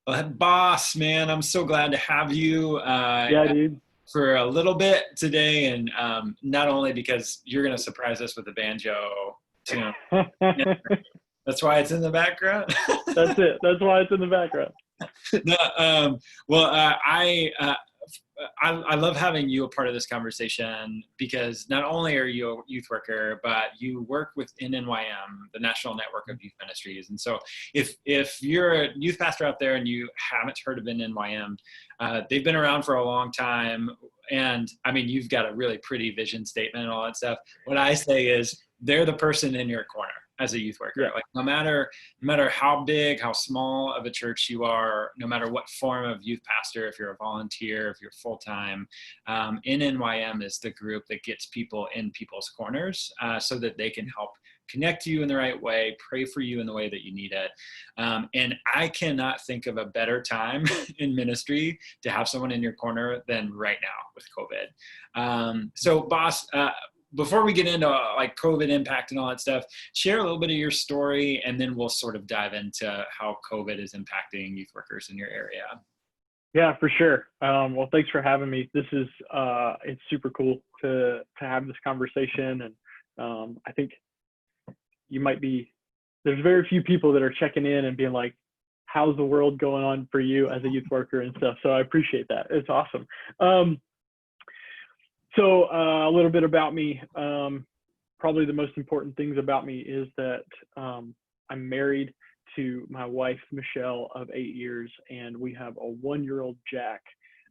Well, boss, man, I'm so glad to have you Yeah, dude. for a little bit today, and not only because you're going to surprise us with a banjo tune. Yeah, that's why it's in the background. That's it. That's why it's in the background. No, well, I love having you a part of this conversation because not only are you a youth worker, but you work within NYM, the National Network of Youth Ministries. And so if you're a youth pastor out there and you haven't heard of NYM, they've been around for a long time. And I mean, you've got a really pretty vision statement and all that stuff. What I say is they're the person in your corner as a youth worker. Yeah. Like no matter how big, how small of a church you are, no matter what form of youth pastor, if you're a volunteer, if you're full-time, NNYM is the group that gets people in people's corners so that they can help connect you in the right way, pray for you in the way that you need it. And I cannot think of a better time in ministry to have someone in your corner than right now with COVID. So boss, before we get into like COVID impact and all that stuff, share a little bit of your story, and then we'll sort of dive into how COVID is impacting youth workers in your area. Yeah, for sure. Well, thanks for having me. This is it's super cool to have this conversation, and I think there's very few people that are checking in and being like, how's the world going on for you as a youth worker and stuff. So I appreciate that. It's awesome. So a little bit about me. Probably the most important things about me is that I'm married to my wife, Michelle, of 8 years, and we have a 1-year-old Jack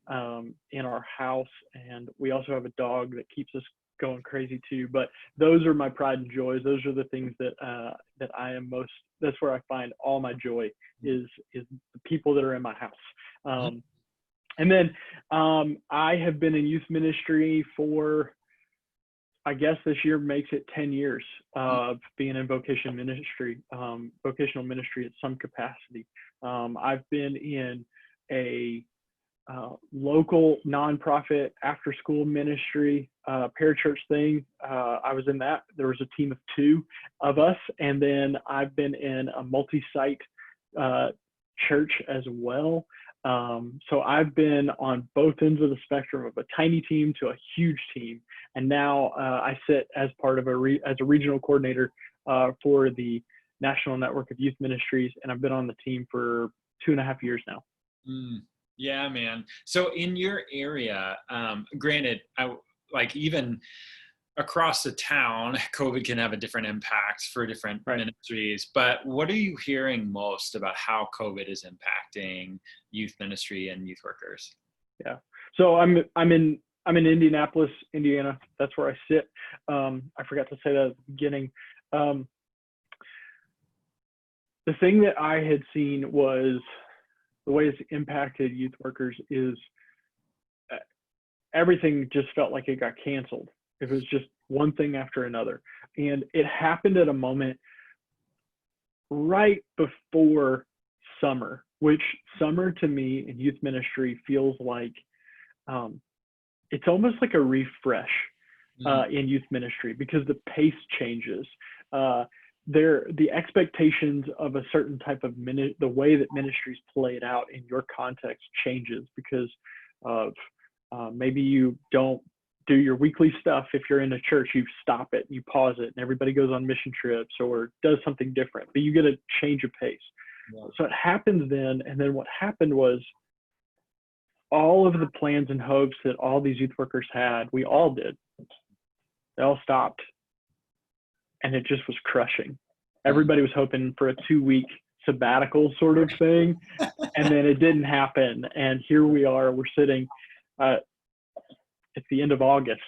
in our house, and we also have a dog that keeps us going crazy too. But those are my pride and joys. Those are the things that I am most. That's where I find all my joy is the people that are in my house. And then I have been in youth ministry for, I guess this year makes it 10 years of being in vocational ministry at some capacity. I've been in a local nonprofit after school ministry, parachurch thing. I was in that. There was a team of 2 of us. And then I've been in a multi-site church as well. So I've been on both ends of the spectrum of a tiny team to a huge team. And now I sit as part of as a regional coordinator for the National Network of Youth Ministries. And I've been on the team for 2.5 years now. Yeah, man. So in your area, granted, even across the town, COVID can have a different impact for different ministries, but what are you hearing most about how COVID is impacting youth ministry and youth workers? Yeah. So I'm in Indianapolis, Indiana. That's where I sit. I forgot to say that at the beginning. The thing that I had seen was the way it's impacted youth workers is everything just felt like it got canceled. It was just one thing after another. And it happened at a moment right before summer, which summer to me in youth ministry feels like it's almost like a refresh in youth ministry because the pace changes. The expectations of a certain type of the way that ministries play it out in your context changes because of maybe you don't do your weekly stuff. If you're in a church, you stop it, you pause it, and everybody goes on mission trips or does something different, but you get a change of pace. Yeah. So it happens then. And then what happened was all of the plans and hopes that all these youth workers had, we all did. They all stopped. And it just was crushing. Everybody was hoping for a 2-week sabbatical sort of thing. And then it didn't happen. And here we are, we're sitting at the end of August,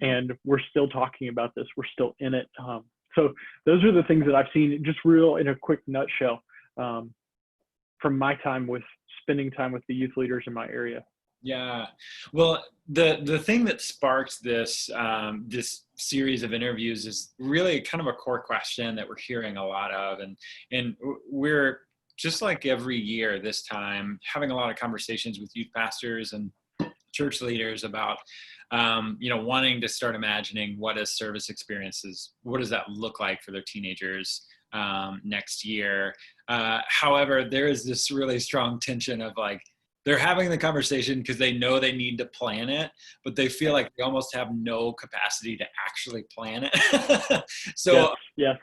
and we're still talking about this. We're still in it. So those are the things that I've seen, just real in a quick nutshell, from my time with spending time with the youth leaders in my area. Yeah, well, the thing that sparked this this series of interviews is really kind of a core question that we're hearing a lot of, and we're just like every year this time having a lot of conversations with youth pastors and church leaders about wanting to start imagining what does service experiences, what does that look like for their teenagers next year. However, there is this really strong tension of like, they're having the conversation because they know they need to plan it, but they feel like they almost have no capacity to actually plan it. So, yes.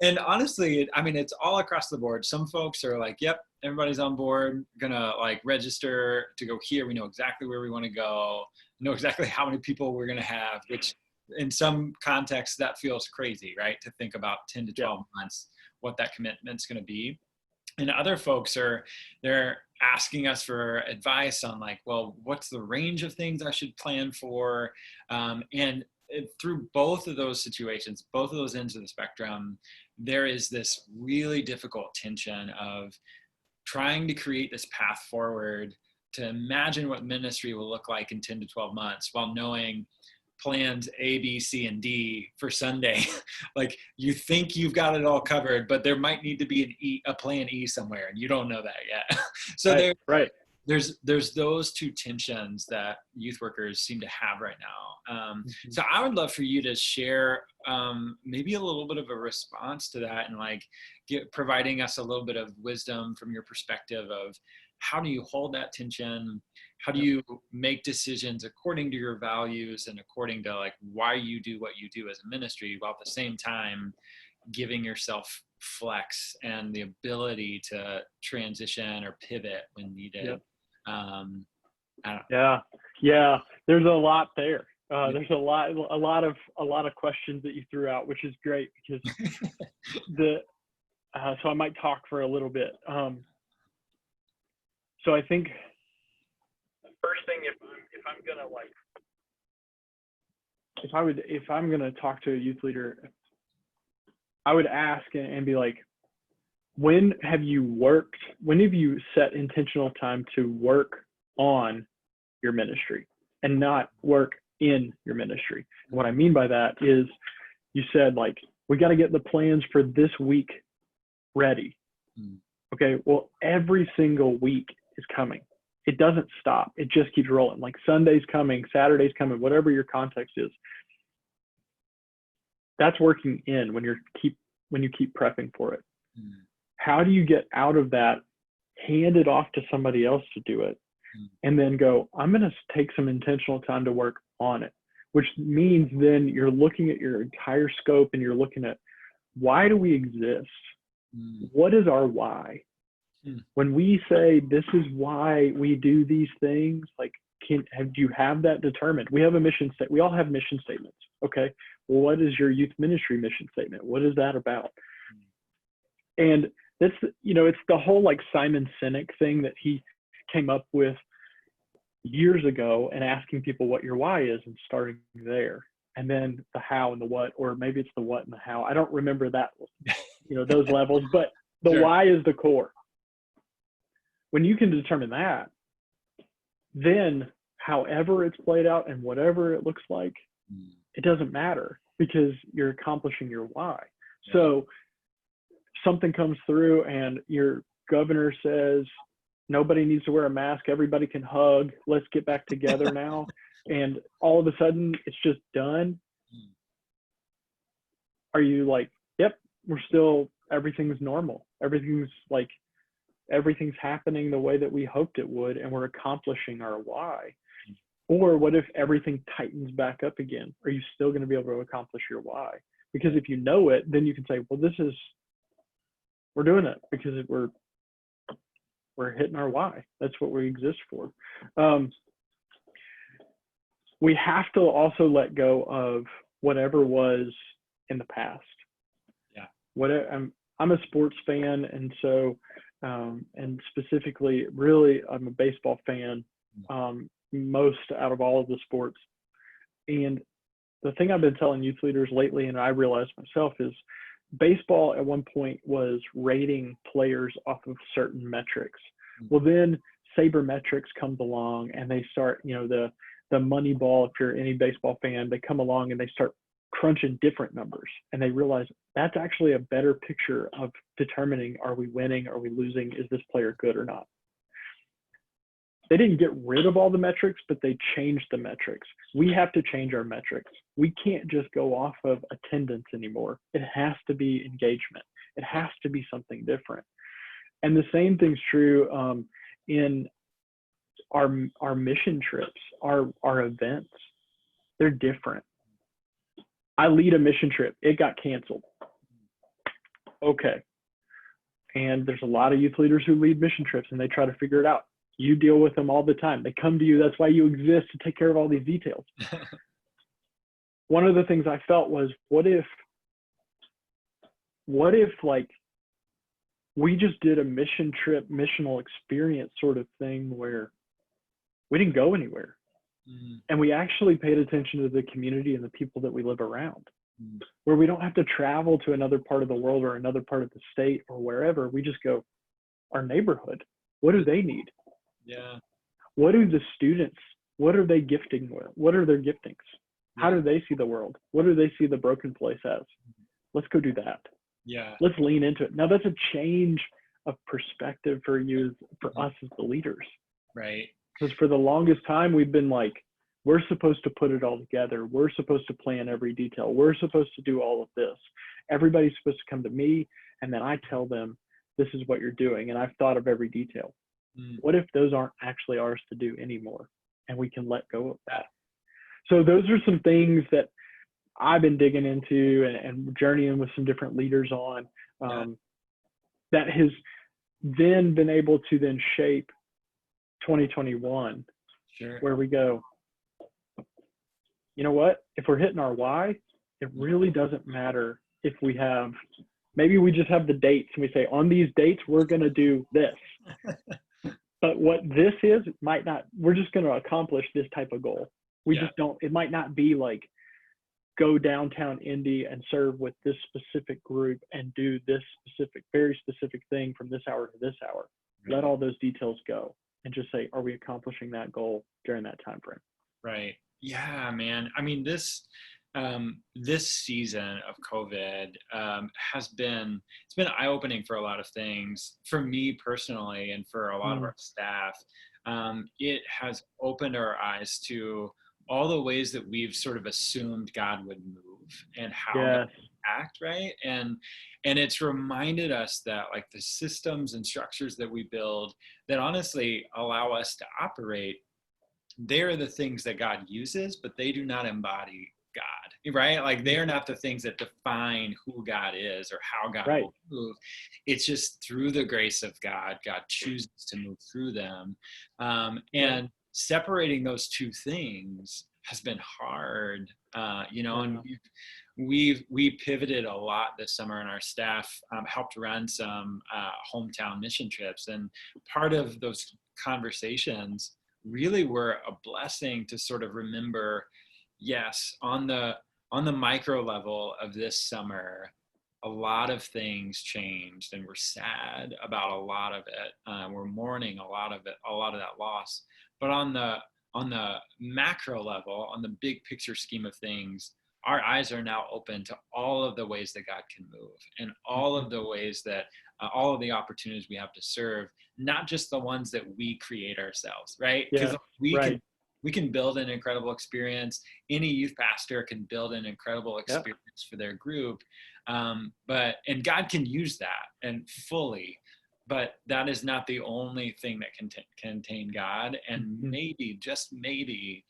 And honestly, I mean, it's all across the board. Some folks are like, yep, everybody's on board, gonna like register to go here. We know exactly where we want to go, know exactly how many people we're gonna have, which in some contexts that feels crazy, right? To think about 10 to 12 months, what that commitment's gonna be. And other folks they're asking us for advice on like, well, what's the range of things I should plan for? And through both of those situations, both of those ends of the spectrum, there is this really difficult tension of trying to create this path forward to imagine what ministry will look like in 10 to 12 months while knowing plans A, B, C, and D for Sunday. Like you think you've got it all covered, but there might need to be a plan E somewhere, and you don't know that yet. So there's those two tensions that youth workers seem to have right now. So I would love for you to share maybe a little bit of a response to that, and like providing us a little bit of wisdom from your perspective of how do you hold that tension? How do you make decisions according to your values and according to like why you do what you do as a ministry, while at the same time giving yourself flex and the ability to transition or pivot when needed? Yeah. There's a lot there. There's a lot of questions that you threw out, which is great because so I might talk for a little bit. So I think first thing, if I'm gonna talk to a youth leader, I would ask and be like, when have you set intentional time to work on your ministry and not work in your ministry? And what I mean by that is, you said like, we got to get the plans for this week ready. Okay, well, every single week is coming. It doesn't stop. It just keeps rolling. Like Sunday's coming, Saturday's coming, whatever your context is. That's working in when you keep prepping for it. How do you get out of that, hand it off to somebody else to do it, and then go, I'm going to take some intentional time to work on it, which means then you're looking at your entire scope and you're looking at, why do we exist? What is our why? When we say this is why we do these things, like, do you have that determined? We have a mission statement. We all have mission statements. Okay. Well, what is your youth ministry mission statement? What is that about? And that's, it's the whole like Simon Sinek thing that he came up with years ago, and asking people what your why is and starting there. And then the how and the what, or maybe it's the what and the how. I don't remember that, those levels, but the why is the core. When you can determine that, then however it's played out and whatever it looks like, it doesn't matter because you're accomplishing your why. So something comes through and your governor says, nobody needs to wear a mask, everybody can hug, let's get back together now. And all of a sudden it's just done. Are you like, yep, everything's normal. Everything's happening the way that we hoped it would, and we're accomplishing our why? Or what if everything tightens back up again? Are you still going to be able to accomplish your why? Because if you know it, then you can say, well, we're doing it because we're hitting our why. That's what we exist for. We have to also let go of whatever was in the past. I'm a sports fan, and so and specifically, really, I'm a baseball fan, most out of all of the sports. And the thing I've been telling youth leaders lately, and I realized myself, is baseball at one point was rating players off of certain metrics. Well, then sabermetrics comes along, and they start, the Moneyball, if you're any baseball fan, they come along and they start crunching different numbers, and they realize that's actually a better picture of determining, are we winning, are we losing, is this player good or not? They didn't get rid of all the metrics, but they changed the metrics. We have to change our metrics. We can't just go off of attendance anymore. It has to be engagement. It has to be something different. And the same thing's true in our mission trips, our events. They're different. I lead a mission trip. It got canceled. Okay. And there's a lot of youth leaders who lead mission trips, and they try to figure it out. You deal with them all the time. They come to you. That's why you exist, to take care of all these details. One of the things I felt was, what if like we just did a mission trip, missional experience sort of thing where we didn't go anywhere. And we actually paid attention to the community and the people that we live around, where we don't have to travel to another part of the world or another part of the state or wherever. We just go, our neighborhood, what do they need? Yeah. What do the students, what are they gifting with? What are their giftings? How do they see the world? What do they see the broken place as? Let's go do that. Yeah. Let's lean into it. Now that's a change of perspective for you, for us as the leaders. Right. Because for the longest time, we've been like, we're supposed to put it all together. We're supposed to plan every detail. We're supposed to do all of this. Everybody's supposed to come to me, and then I tell them, this is what you're doing, and I've thought of every detail. What if those aren't actually ours to do anymore, and we can let go of that? So those are some things that I've been digging into and journeying with some different leaders on, that has then been able to then shape 2021, where we go, you know what, if we're hitting our why, it really doesn't matter if we have, maybe we just have the dates and we say, on these dates, we're going to do this. But what this is, might not, we're just going to accomplish this type of goal. We just don't, it might not be like, go downtown Indy and serve with this specific group and do this specific, very specific thing from this hour to this hour. Let all those details go and just say, are we accomplishing that goal during that time frame? Right. Yeah, man. I mean, this season of COVID it's been eye-opening for a lot of things, for me personally and for a lot of our staff. It has opened our eyes to all the ways that we've sort of assumed God would move and how God would act, right? And it's reminded us that like the systems and structures that we build that honestly allow us to operate, they're the things that God uses, but they do not embody God, right? Like they're not the things that define who God is or how God will move. It's just through the grace of God, God chooses to move through them. And separating those two things has been hard, and we pivoted a lot this summer, and our staff helped run some hometown mission trips. And part of those conversations really were a blessing to sort of remember, yes, on the micro level of this summer, a lot of things changed, and we're sad about a lot of it. We're mourning a lot of that loss. But on the macro level, on the big picture scheme of things, our eyes are now open to all of the ways that God can move, and all of the ways that all of the opportunities we have to serve, not just the ones that we create ourselves, right? Because we can build an incredible experience. Any youth pastor can build an incredible experience for their group. And God can use that and fully, but that is not the only thing that can contain God. And maybe, just maybe,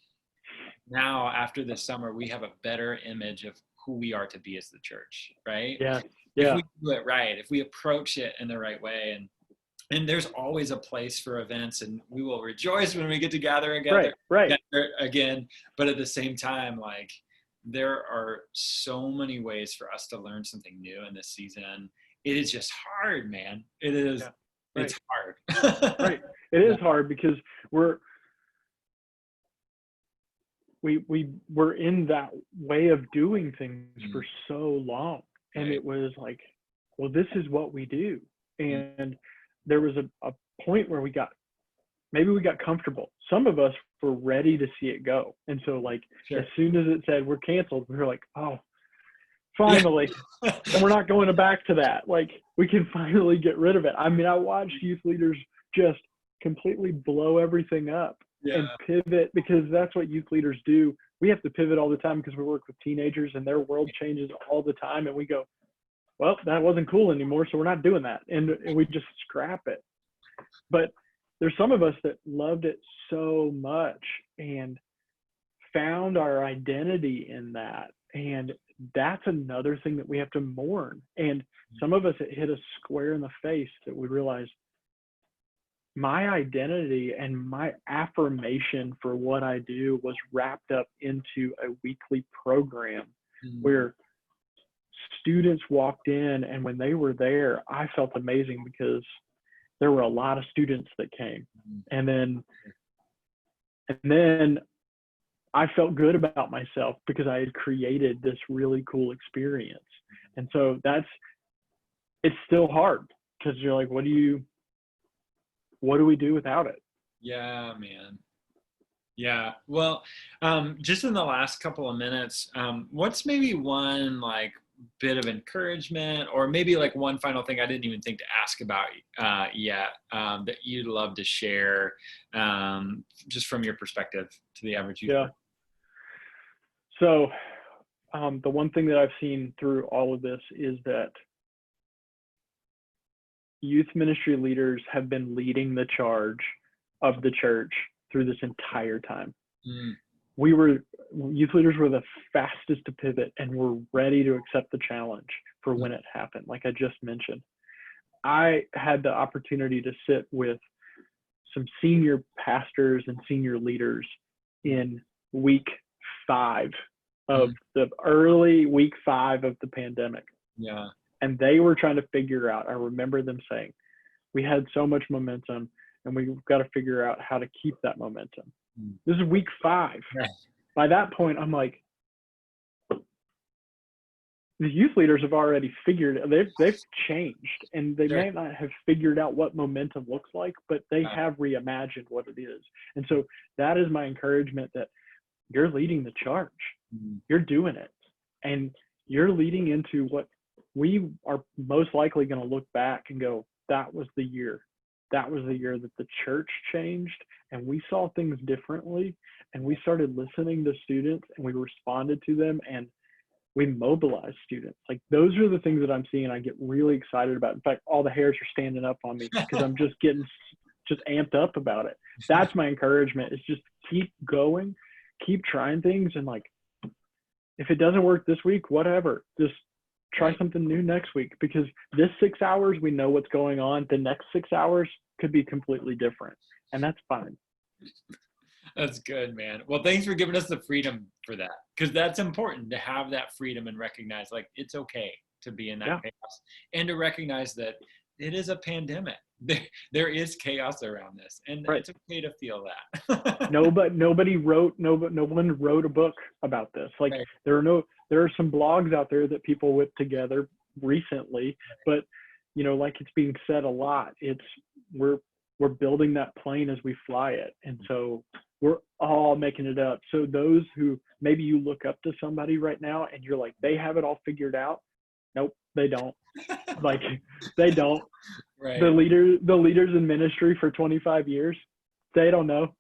now after this summer, we have a better image of who we are to be as the church, right? If we do it right, if we approach it in the right way, and there's always a place for events, and we will rejoice when we get to gather again. But at the same time, like, there are so many ways for us to learn something new in this season. It is just hard, man. It is. It's hard. It is hard because we're in that way of doing things for so long, and it was like, well, this is what we do. And there was a point where we got comfortable. Some of us were ready to see it go. And so like, as soon as it said we're canceled, we were like, oh, finally. And we're not going back to that. Like, we can finally get rid of it. I mean, I watched youth leaders just completely blow everything up and pivot, because that's what youth leaders do. We have to pivot all the time because we work with teenagers and their world changes all the time. And we go, well, that wasn't cool anymore, so we're not doing that. And we just scrap it. But there's some of us that loved it so much and found our identity in that. And that's another thing that we have to mourn. And some of us, it hit us square in the face that we realized my identity and my affirmation for what I do was wrapped up into a weekly program where students walked in, and when they were there, I felt amazing because there were a lot of students that came. And then I felt good about myself because I had created this really cool experience. And so it's still hard because you're like, what do we do without it? Yeah, man. Yeah. Well, just in the last couple of minutes, what's maybe one like bit of encouragement, or maybe like one final thing I didn't even think to ask about yet, that you'd love to share, just from your perspective to the average user? Yeah. So the one thing that I've seen through all of this is that youth ministry leaders have been leading the charge of the church through this entire time. Youth leaders were the fastest to pivot and were ready to accept the challenge for when it happened. Like I just mentioned, I had the opportunity to sit with some senior pastors and senior leaders in week 5 of the early week 5 of the pandemic. Yeah. And they were trying to figure out, I remember them saying, we had so much momentum and we've got to figure out how to keep that momentum. This is week 5. Right. By that point, I'm like, the youth leaders have already figured, they've changed, and they may not have figured out what momentum looks like, but they have reimagined what it is. And so that is my encouragement, that you're leading the charge. You're doing it. And you're leading into what we are most likely going to look back and go, that was the year. That was the year that the church changed and we saw things differently, and we started listening to students and we responded to them and we mobilized students. Like, those are the things that I'm seeing. I get really excited about. In fact, all the hairs are standing up on me because I'm just getting just amped up about it. That's my encouragement, is just keep going, keep trying things. And like, if it doesn't work this week, whatever, just try something new next week, because this 6 hours, we know what's going on. The next 6 hours could be completely different, and that's fine. That's good, man. Well, thanks for giving us the freedom for that, because that's important, to have that freedom and recognize, like, it's okay to be in that chaos, and to recognize that it is a pandemic. There is chaos around this, and it's okay to feel that. No one wrote a book about this. Like, there are some blogs out there that people whipped together recently, but like it's being said a lot, we're building that plane as we fly it. And so we're all making it up. So those who maybe you look up to somebody right now and you're like, they have it all figured out. Nope, they don't. Like, they don't. Right. The leaders in ministry for 25 years, they don't know.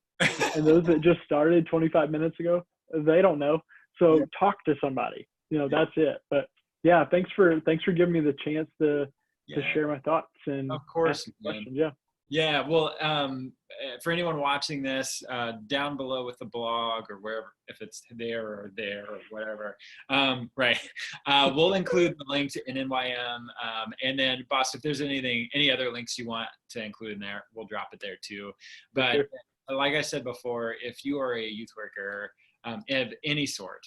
And those that just started 25 minutes ago, they don't know. So talk to somebody. That's it. But yeah, thanks for giving me the chance to share my thoughts and of course, ask questions. Yeah. Well, for anyone watching this, down below with the blog or wherever, if it's there or whatever, we'll include the link to NNYM. And then, boss, if there's any other links you want to include in there, we'll drop it there too. But like I said before, if you are a youth worker of any sort,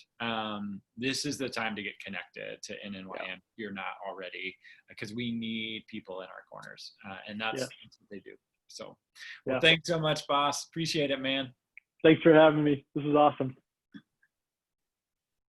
this is the time to get connected to NNYM if you're not already, because we need people in our corners, and that's what they do. So, thanks so much, boss. Appreciate it, man. Thanks for having me. This is awesome.